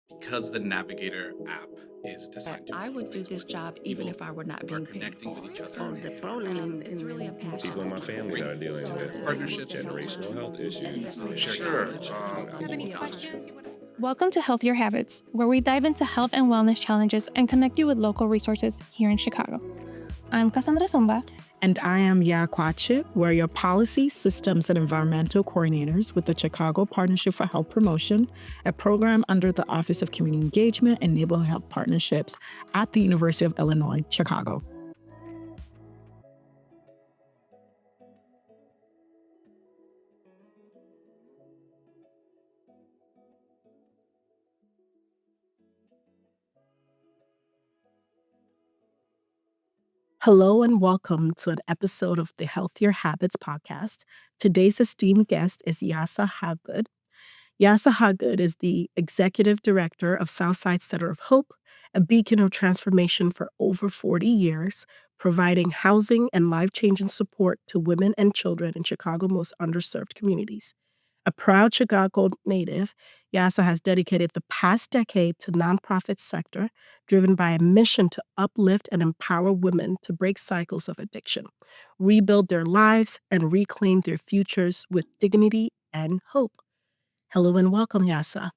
because the Navigator app is That designed to I would do place this where job even people if I were not who are being paid connecting with for each it. other Oh, the in our problem national It's really a community. passion People in of my family mine. that are dealing So with to be able Partnerships to and help generational women, health issues especially and mothers sharing share and just just being help out information. here Have women any be a part of questions it. you want to? Welcome to Healthier Habits, where we dive into health and wellness challenges and connect you with local resources here in Chicago. I'm Cassandra Zumba. And I am Yakwachi. We're your policy, systems, and environmental coordinators with the Chicago Partnership for Health Promotion, a program under the Office of Community Engagement and Neighborhood Health Partnerships at the University of Illinois, Chicago. Hello and welcome to an episode of the Healthier Habits podcast. Today's esteemed guest is Yaisa Hagood. Yaisa Hagood is the executive director of Southside Center of Hope, a beacon of transformation for over 40 years, providing housing and life-changing support to women and children in Chicago's most underserved communities. A proud Chicago native, Yaisa has dedicated the past decade to nonprofit sector, driven by a mission to uplift and empower women to break cycles of addiction, rebuild their lives, and reclaim their futures with dignity and hope. Hello and welcome, Yasa.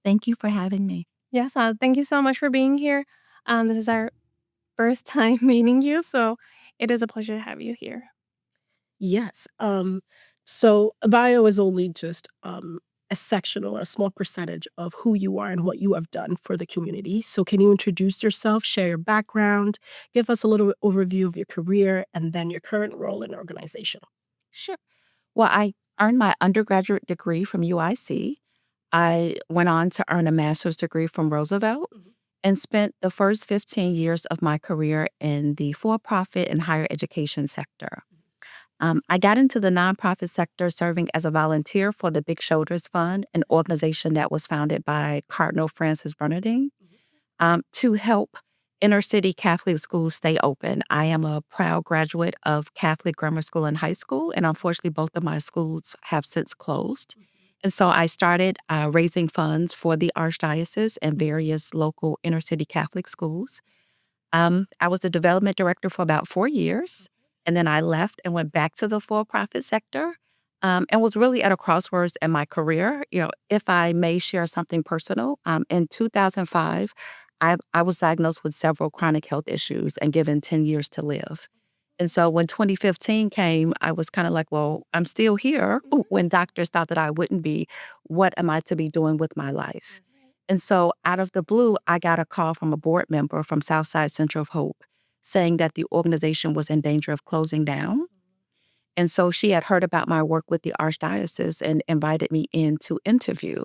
Thank you for having me. Yes, thank you so much for being here. This is our first time meeting you, so it is a pleasure to have you here. Yes. So a bio is only just a section or a small percentage of who you are and what you have done for the community. So can you introduce yourself, share your background, give us a little overview of your career and then your current role in the organization? Sure. Well, I earned my undergraduate degree from UIC. I went on to earn a master's degree from Roosevelt Mhm. and spent the first 15 years of my career in the for profit and higher education sector. I got into the nonprofit sector serving as a volunteer for the Big Shoulders Fund, an organization that was founded by Cardinal Francis Bernardine, to help inner city Catholic schools stay open. I am a proud graduate of Catholic grammar school and high school, and unfortunately, both of my schools have since closed. And so I started raising funds for the Archdiocese and various local inner city Catholic schools. I was the development director for about 4 years, and then I left and went back to the for-profit sector, and was really at a crossroads in my career. If I may share something personal, in 2005, I was diagnosed with several chronic health issues and given 10 years to live. And so when 2015 came, I was kind of like, well, I'm still here. When doctors thought that I wouldn't be, what am I to be doing with my life? And so out of the blue, I got a call from a board member from Southside Center of Hope saying that the organization was in danger of closing down. And so she had heard about my work with the Archdiocese and invited me in to interview.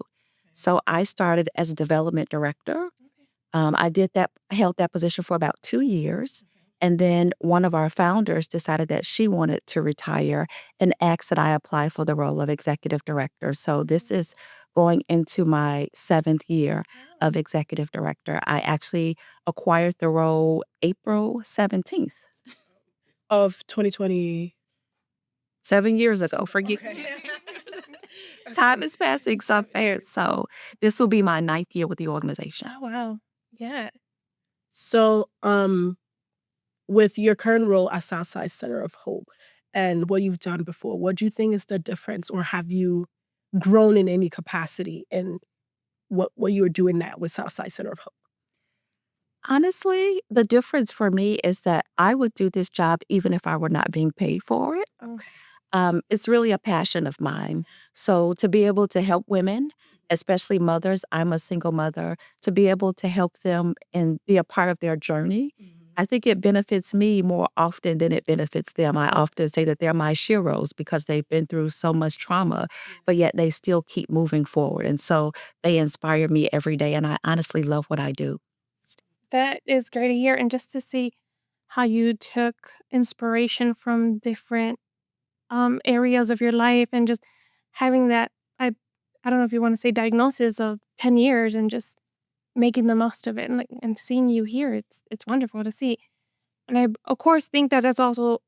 So I started as a development director. I held that position for about 2 years. And then one of our founders decided that she wanted to retire and asked that I apply for the role of executive director. So this is going into my 7th year of executive director. I actually acquired the role April 17th, Of 2020. 7 years ago. Forget Okay. That's time funny. is passing so fast. So this will be my 9th year with the organization. Oh, wow. Yeah. So, with your current role at Southside Center of Hope and what you've done before, what do you think is the difference, or have you grown in any capacity in what you're doing now with Southside Center of Hope? Honestly, the difference for me is that I would do this job even if I were not being paid for it. Mm. It's really a passion of mine. So to be able to help women, especially mothers, I'm a single mother, to be able to help them and be a part of their journey, Mhm. I think it benefits me more often than it benefits them. I often say that they're my sheroes because they've been through so much trauma, but yet they still keep moving forward. And so they inspire me every day, and I honestly love what I do. That is great to hear, and just to see how you took inspiration from different areas of your life and just having that I don't know if you want to say diagnosis of 10 years and just making the most of it and like and seeing you here, it's wonderful to see. And I of course think that that's also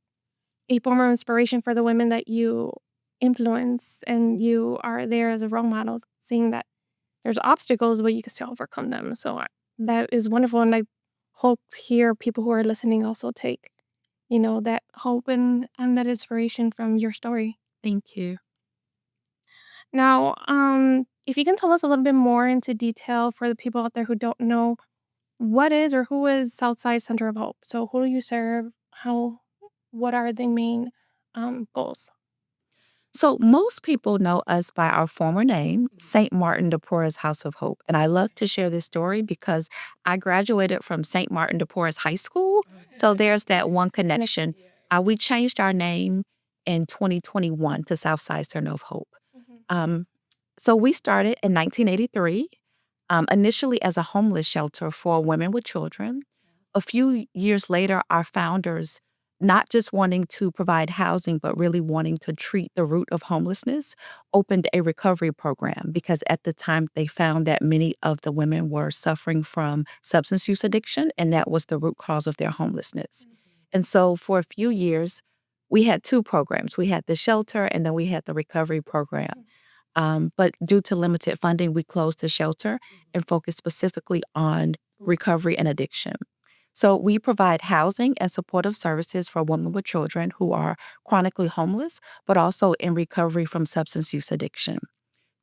a form of inspiration for the women that you influence and you are there as a role model, seeing that there's obstacles, but you can still overcome them. So that is wonderful, and I hope here people who are listening also take, that hope and that inspiration from your story. Thank you. Now, if you can tell us a little bit more into detail for the people out there who don't know, what is or who is Southside Center of Hope? So who do you serve? What are the main goals? So most people know us by our former name, St. Martin de Porres House of Hope. And I love to share this story because I graduated from St. Martin de Porres High School. So there's that one connection. We changed our name in 2021 to Southside Center of Hope. Mhm. Um, so we started in 1983, initially as a homeless shelter for women with children. A few years later, our founders, not just wanting to provide housing, but really wanting to treat the root of homelessness, opened a recovery program because at the time they found that many of the women were suffering from substance use addiction, and that was the root cause of their homelessness. And so for a few years, we had two programs. We had the shelter and then we had the recovery program. But due to limited funding, we closed the shelter and focused specifically on recovery and addiction. So we provide housing and supportive services for women with children who are chronically homeless, but also in recovery from substance use addiction.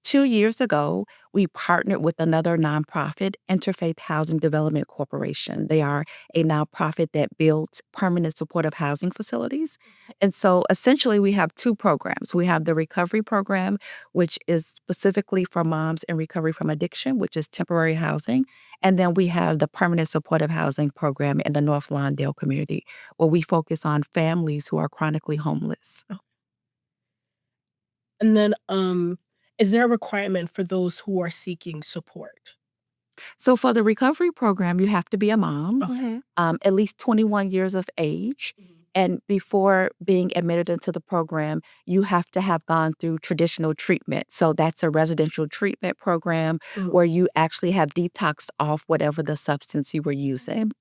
2 years ago, we partnered with another nonprofit, Interfaith Housing Development Corporation. They are a nonprofit that builds permanent supportive housing facilities. And so essentially, we have two programs. We have the recovery program, which is specifically for moms in recovery from addiction, which is temporary housing. And then we have the permanent supportive housing program in the North Lawndale community, where we focus on families who are chronically homeless. And then, is there a requirement for those who are seeking support? So for the recovery program, you have to be a mom, Okay. Mhm. at least 21 years of age. And before being admitted into the program, you have to have gone through traditional treatment. So that's a residential treatment program Mhm. where you actually have detoxed off whatever the substance you were using.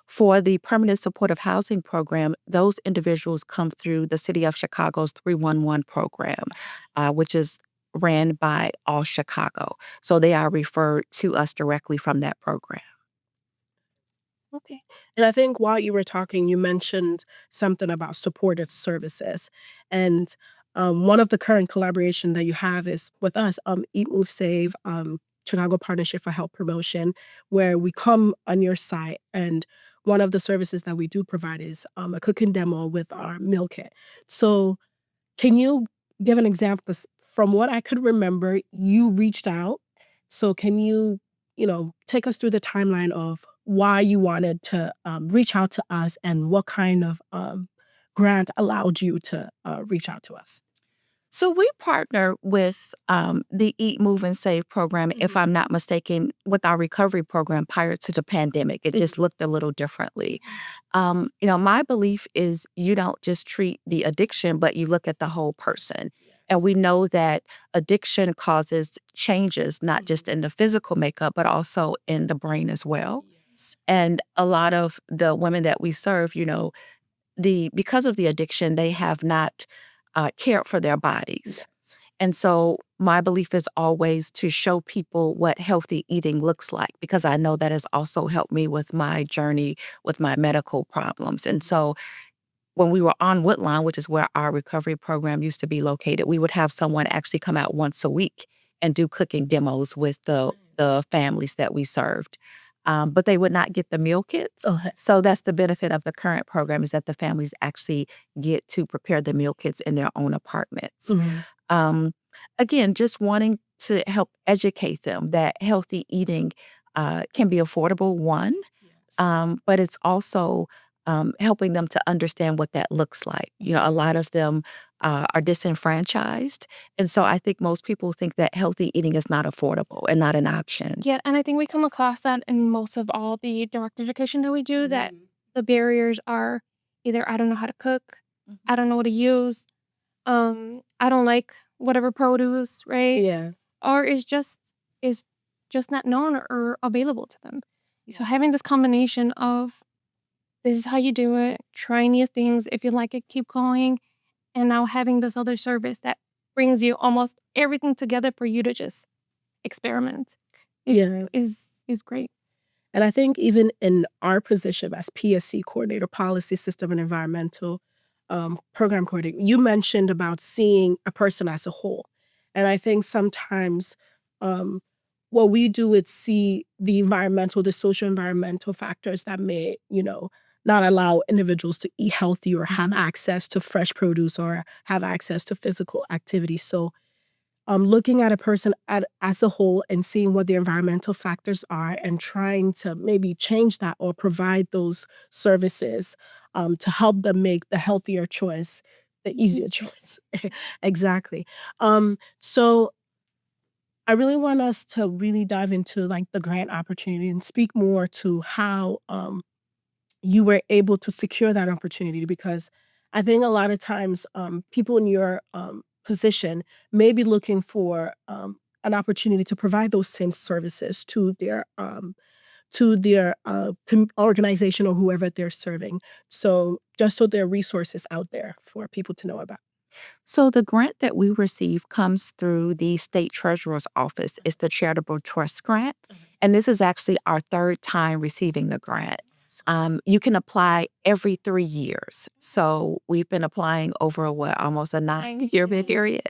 For the permanent supportive housing program, those individuals come through the City of Chicago's 311 program, which is ran by All Chicago. So they are referred to us directly from that program. Okay. And I think while you were talking, you mentioned something about supportive services. And one of the current collaboration that you have is with us, Eat, Move, Save, Chicago Partnership for Health Promotion, where we come on your site. And one of the services that we do provide is a cooking demo with our meal kit. So can you give an example? 'Cause from what I could remember, you reached out. So can you take us through the timeline of why you wanted to, reach out to us and what kind of, grant allowed you to, reach out to us? So we partner with the Eat, Move, and Save program, if I'm not mistaken, with our recovery program prior to the pandemic. It just looked a little differently. My belief is you don't just treat the addiction, but you look at the whole person. And we know that addiction causes changes, not just in the physical makeup, but also in the brain as well. Yes. And a lot of the women that we serve, because of the addiction, they have not cared for their bodies. Yes. And so my belief is always to show people what healthy eating looks like because I know that has also helped me with my journey with my medical problems. And so when we were on Woodlawn, which is where our recovery program used to be located, we would have someone actually come out once a week and do cooking demos with Nice. the families that we served. But they would not get the meal kits. Okay. So that's the benefit of the current program is that the families actually get to prepare the meal kits in their own apartments. Mhm. Um, Again, just wanting to help educate them that healthy eating can be affordable, one, Yes. but it's also helping them to understand what that looks like. A lot of them are disenfranchised. And so I think most people think that healthy eating is not affordable and not an option. Yeah, and I think we come across that in most of all the direct education that we do, that the barriers are either I don't know how to cook, I don't know what to use, I don't like whatever produce, right? Yeah. Or is just not known or available to them. So having this combination of this is how you do it, try new things. If you like it, keep going. And now having this other service that brings you almost everything together for you to just experiment. Yeah. is great. And I think even in our position as PSC coordinator, policy system and environmental program coordinator, you mentioned about seeing a person as a whole. And I think sometimes um, what we do is see the environmental, the social environmental factors that may, not allow individuals to eat healthy or have access to fresh produce or have access to physical activity. So looking at a person as a whole and seeing what the environmental factors are and trying to maybe change that or provide those services to help them make the healthier choice, the easier choice. Exactly. So I really want us to really dive into like the grant opportunity and speak more to how you were able to secure that opportunity because I think a lot of times people in your position may be looking for an opportunity to provide those same services to their organization or whoever they're serving. So just so there are resources out there for people to know about. So the grant that we receive comes through the state treasurer's office. It's the charitable trust grant, and this is actually our third time receiving the grant. You can apply every 3 years. So we've been applying over what, almost a 9 year period.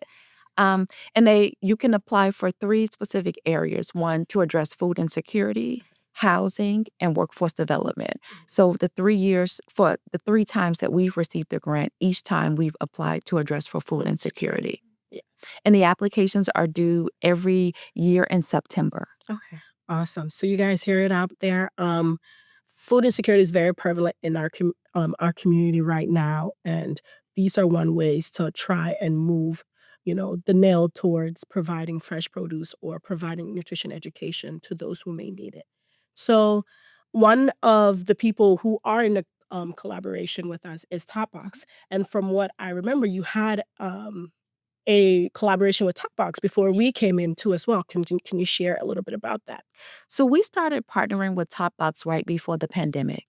Um, and you can apply for three specific areas: one to address food insecurity, housing, and workforce development. So for the three times that we've received the grant, each time we've applied to address for food insecurity. Yes. And the applications are due every year in September. Okay. Awesome. So you guys hear it out there. Food insecurity is very prevalent in our community right now, and these are one ways to try and move, the nail towards providing fresh produce or providing nutrition education to those who may need it. So, one of the people who are in the collaboration with us is Topbox, and from what I remember, you had a collaboration with Topbox before we came in too as well. Can you share a little bit about that? So we started partnering with Topbox right before the pandemic.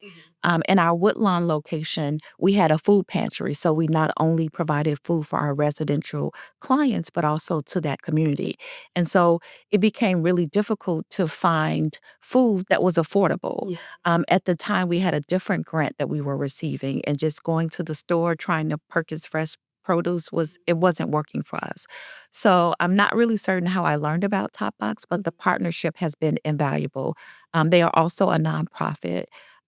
In our Woodlawn location, we had a food pantry. So we not only provided food for our residential clients, but also to that community. And so it became really difficult to find food that was affordable. Yeah. At the time, we had a different grant that we were receiving, and just going to the store trying to purchase fresh produce it wasn't working for us. So I'm not really certain how I learned about Topbox, but the partnership has been invaluable. They are also a nonprofit.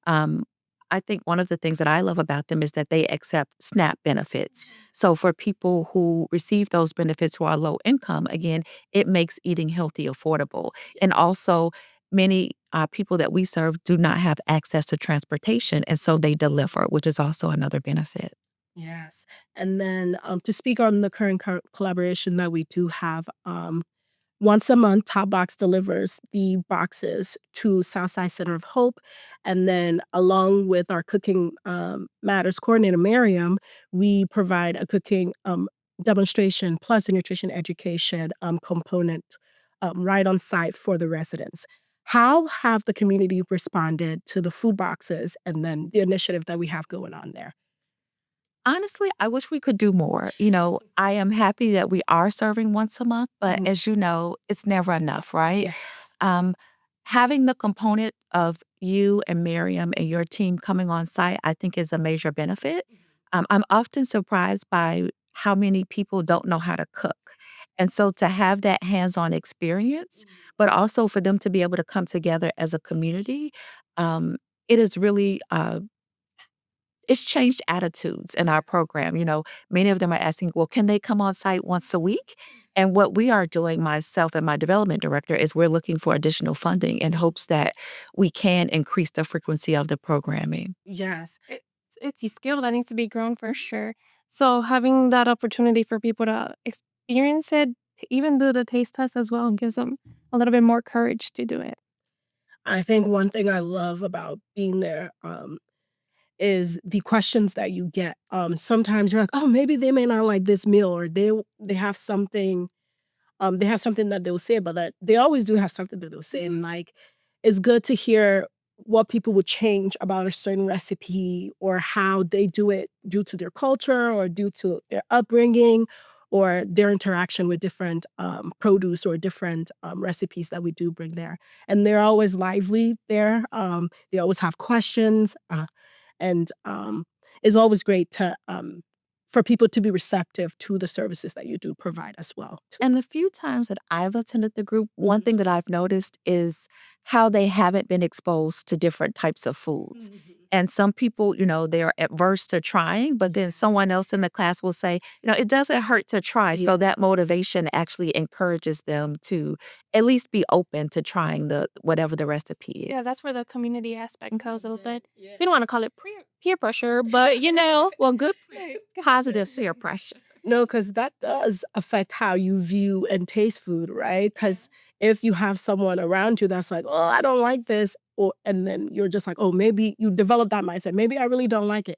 Um, I think one of the things that I love about them is that they accept SNAP benefits. So for people who receive those benefits who are low income, again, it makes eating healthy affordable. And also, many people that we serve do not have access to transportation, and so they deliver, which is also another benefit. Yes. And then to speak on the current collaboration that we do have, once a month, Top Box delivers the boxes to Southside Center of Hope. And then, along with our cooking matters coordinator, Miriam, we provide a cooking demonstration plus a nutrition education component right on site for the residents. How have the community responded to the food boxes and then the initiative that we have going on there? Honestly, I wish we could do more. I am happy that we are serving once a month, but Mhm. as you know, it's never enough, right? Yes. Um, Having the component of you and Miriam and your team coming on site, I think is a major benefit. I'm often surprised by how many people don't know how to cook. And so to have that hands-on experience, but also for them to be able to come together as a community, um, it is really it's changed attitudes in our program. Many of them are asking, well, can they come on site once a week? And what we are doing, myself and my development director, is we're looking for additional funding in hopes that we can increase the frequency of the programming. Yes. It's a skill that needs to be grown for sure. So having that opportunity for people to experience it, to even do the taste test as well, gives them a little bit more courage to do it. I think one thing I love about being there is the questions that you get. Sometimes you're like, "Oh, maybe they may not like this meal," or they have something that they'll say about that. They always do have something that they'll say, and, like, it's good to hear what people would change about a certain recipe or how they do it due to their culture or due to their upbringing or their interaction with different produce or different recipes that we do bring there. And they're always lively there. They always have questions. And it's always great to for people to be receptive to the services that you do provide as well. And the few times that I've attended the group, one thing that I've noticed is how they haven't been exposed to different types of foods. And some people, they're adverse to trying, but then someone else in the class will say, it doesn't hurt to try. So that motivation actually encourages them to at least be open to trying whatever the recipe is. Yeah, that's where the community aspect comes a little bit. We don't want to call it peer pressure, but good positive peer pressure. No, because that does affect how you view and taste food, right? Because if you have someone around you that's like, oh, I don't like this, and then you're just like, oh, maybe you develop that mindset. Maybe I really don't like it.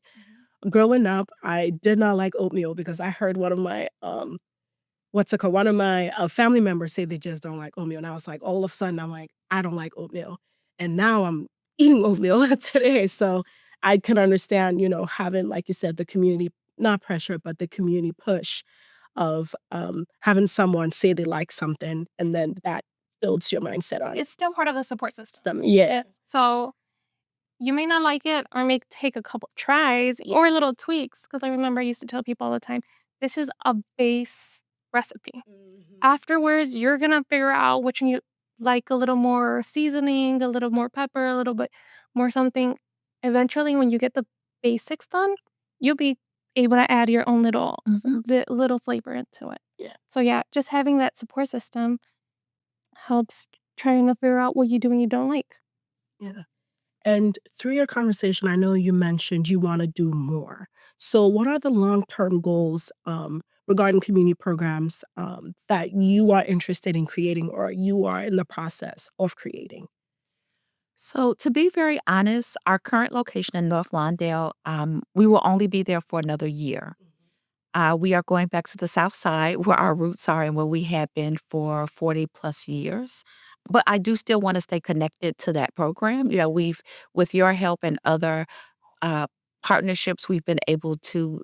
Growing up, I did not like oatmeal because I heard one of my one of my family members say they just don't like oatmeal. And I was like, all of a sudden, I'm like, I don't like oatmeal. And now I'm eating oatmeal today. So I can understand, having, like you said, the community, not pressure, but the community push of having someone say they like something and then that builds your mindset on it. It's still part of the support system. Yeah. So you may not like it or may take a couple tries or little tweaks. Because I remember I used to tell people all the time, this is a base recipe. Afterwards, you're going to figure out which one you like, a little more seasoning, a little more pepper, a little bit more something. Eventually, when you get the basics done, you'll be able to add your own little flavor into it. Yeah. So yeah, just having that support system helps trying to figure out what you do and you don't like. Yeah. And through your conversation, I know you mentioned you want to do more. So, what are the long-term goals regarding community programs that you are interested in creating or you are in the process of creating? So, to be very honest, our current location in North Lawndale, we will only be there for another year. We are going back to the South Side where our roots are and where we have been for 40 plus years. But I do still want to stay connected to that program. With your help and other uh, partnerships, we've been able to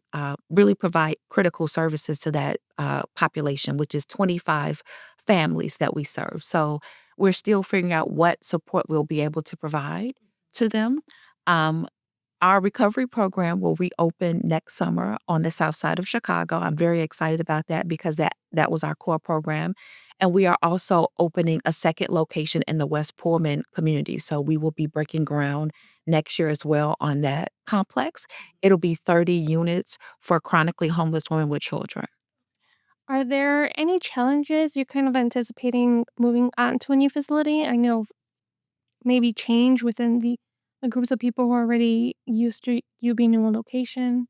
really provide critical services to that population, which is 25 families that we serve. So we're still figuring out what support we'll be able to provide to them. Um, our recovery program will reopen next summer on the south side of Chicago. I'm very excited about that because that was our core program. And we are also opening a second location in the West Pullman community. So we will be breaking ground next year as well on that complex. It'll be 30 units for chronically homeless women with children. Are there any challenges you're kind of anticipating moving on to a new facility? I know maybe change within the groups of people who are already used to you being in one location.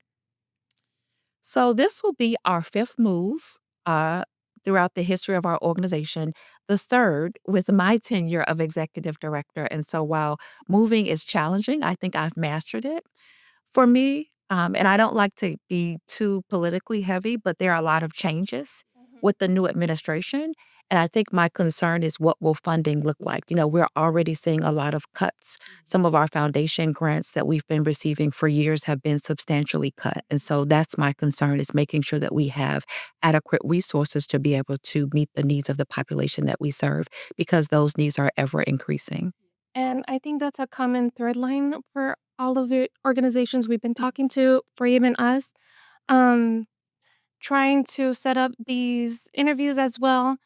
So this will be our fifth move uh, throughout the history of our organization, the third with my tenure of executive director. And so while moving is challenging, I think I've mastered it. For me, and I don't like to be too politically heavy, but there are a lot of changes with the new administration. And I think my concern is what will funding look like? We're already seeing a lot of cuts. Some of our foundation grants that we've been receiving for years have been substantially cut. And so that's my concern is making sure that we have adequate resources to be able to meet the needs of the population that we serve because those needs are ever increasing. And I think that's a common thread line for all of the organizations we've been talking to, for even us, um, trying to set up these interviews as well,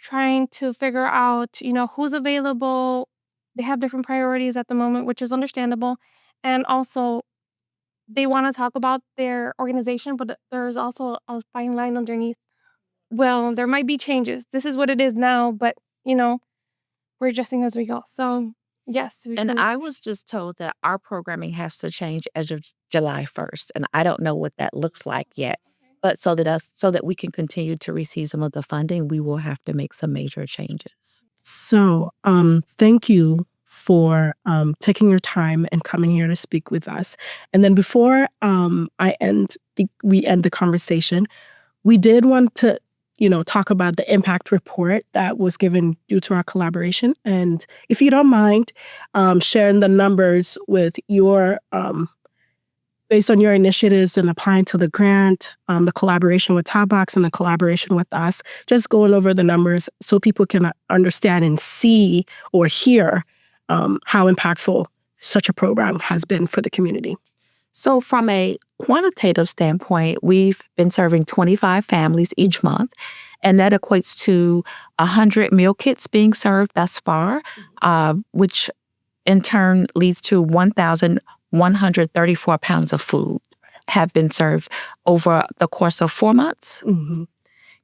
trying to figure out, who's available. They have different priorities at the moment, which is understandable. And also, they want to talk about their organization, but there's also a fine line underneath. Well, there might be changes. This is what it is now, but, we're adjusting as we go. So, yes, we And can. I was just told that our programming has to change as of July 1st, and I don't know what that looks like yet. But so that we can continue to receive some of the funding, we will have to make some major changes. So, thank you for taking your time and coming here to speak with us. And then before we end the conversation, we did want to, talk about the impact report that was given due to our collaboration. And if you don't mind sharing the numbers with your based on your initiatives and applying to the grant, the collaboration with Topbox and the collaboration with us, just going over the numbers so people can understand and see or hear how impactful such a program has been for the community. So from a quantitative standpoint, we've been serving 25 families each month, and that equates to 100 meal kits being served thus far, which in turn leads to 1,134 pounds of food have been served over the course of 4 months. Mm-hmm.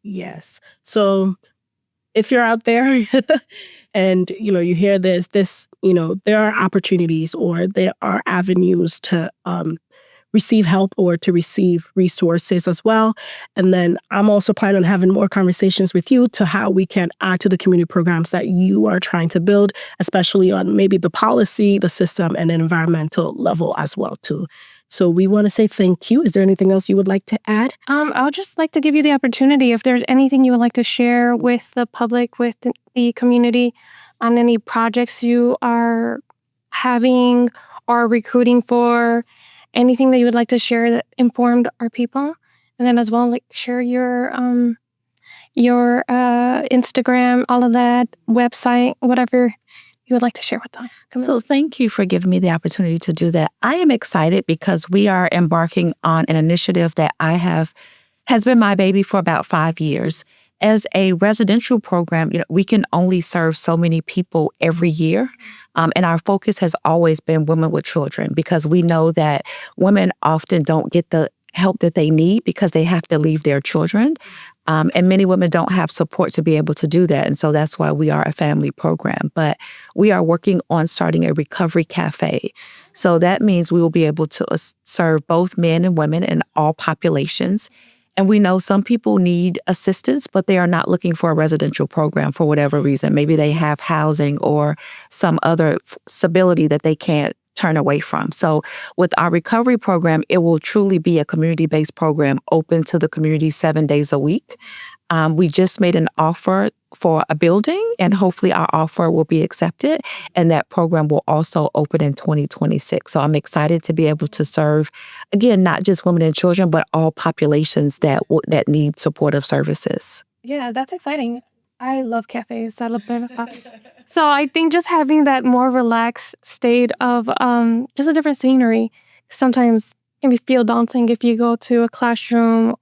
Yes. So if you're out there and you hear this, there are opportunities or there are avenues to receive help or to receive resources as well. And then I'm also planning on having more conversations with you to how we can add to the community programs that you are trying to build, especially on maybe the policy, the system, and an environmental level as well too. So we want to say thank you. Is there anything else you would like to add? I would just like to give you the opportunity, if there's anything you would like to share with the public, with the community, on any projects you are having or recruiting for, anything that you would like to share that informed our people. And then as well, like share your Instagram, all of that, website, whatever you would like to share with them. So thank you for giving me the opportunity to do that. I am excited because we are embarking on an initiative that has been my baby for about 5 years. As a residential program, we can only serve so many people every year. And our focus has always been women with children, because we know that women often don't get the help that they need because they have to leave their children. And many women don't have support to be able to do that. And so that's why we are a family program. But we are working on starting a recovery cafe. So that means we will be able to serve both men and women in all populations. And we know some people need assistance, but they are not looking for a residential program for whatever reason. Maybe they have housing or some other stability that they can't turn away from. So with our recovery program, it will truly be a community-based program open to the community 7 days a week. We just made an offer for a building, and hopefully our offer will be accepted, and that program will also open in 2026. So I'm excited to be able to serve, again, not just women and children, but all populations that need supportive services. Yeah, that's exciting. I love cafes. I love them. So I think just having that more relaxed state of just a different scenery sometimes can feel daunting if you go to a classroom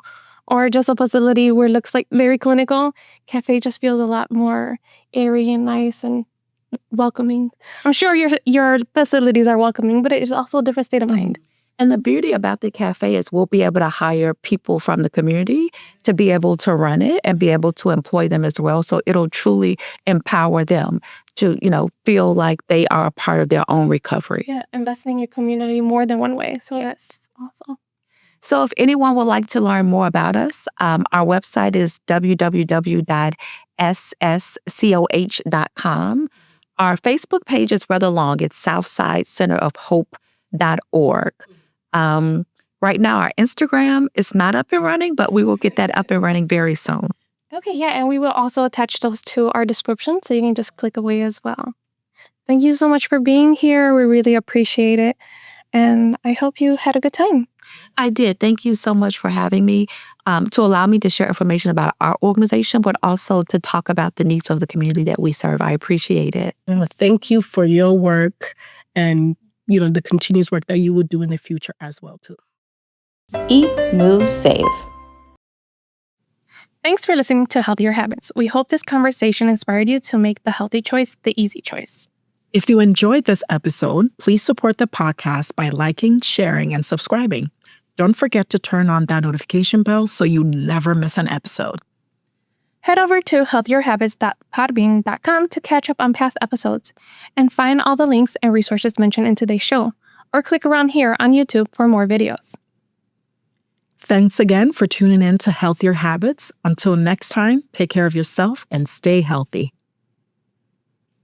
or just a facility where it looks like very clinical. Cafe just feels a lot more airy and nice and welcoming. I'm sure your facilities are welcoming, but it's also a different state of mind. And the beauty about the cafe is we'll be able to hire people from the community to be able to run it and be able to employ them as well. So it'll truly empower them to, feel like they are a part of their own recovery. Yeah, investing in your community more than one way. So that's awesome. So if anyone would like to learn more about us, our website is www.sscoh.com. Our Facebook page is rather long. It's Southside Center of Hope.org. Right now, our Instagram is not up and running, but we will get that up and running very soon. Okay, yeah, and we will also attach those to our description, so you can just click away as well. Thank you so much for being here. We really appreciate it, and I hope you had a good time. I did. Thank you so much for having me, to allow me to share information about our organization, but also to talk about the needs of the community that we serve. I appreciate it. Thank you for your work and the continuous work that you will do in the future as well too. Eat, move, save. Thanks for listening to Healthier Habits. We hope this conversation inspired you to make the healthy choice the easy choice. If you enjoyed this episode, please support the podcast by liking, sharing, and subscribing. Don't forget to turn on that notification bell so you never miss an episode. Head over to healthierhabits.podbean.com to catch up on past episodes and find all the links and resources mentioned in today's show, or click around here on YouTube for more videos. Thanks again for tuning in to Healthier Habits. Until next time, take care of yourself and stay healthy.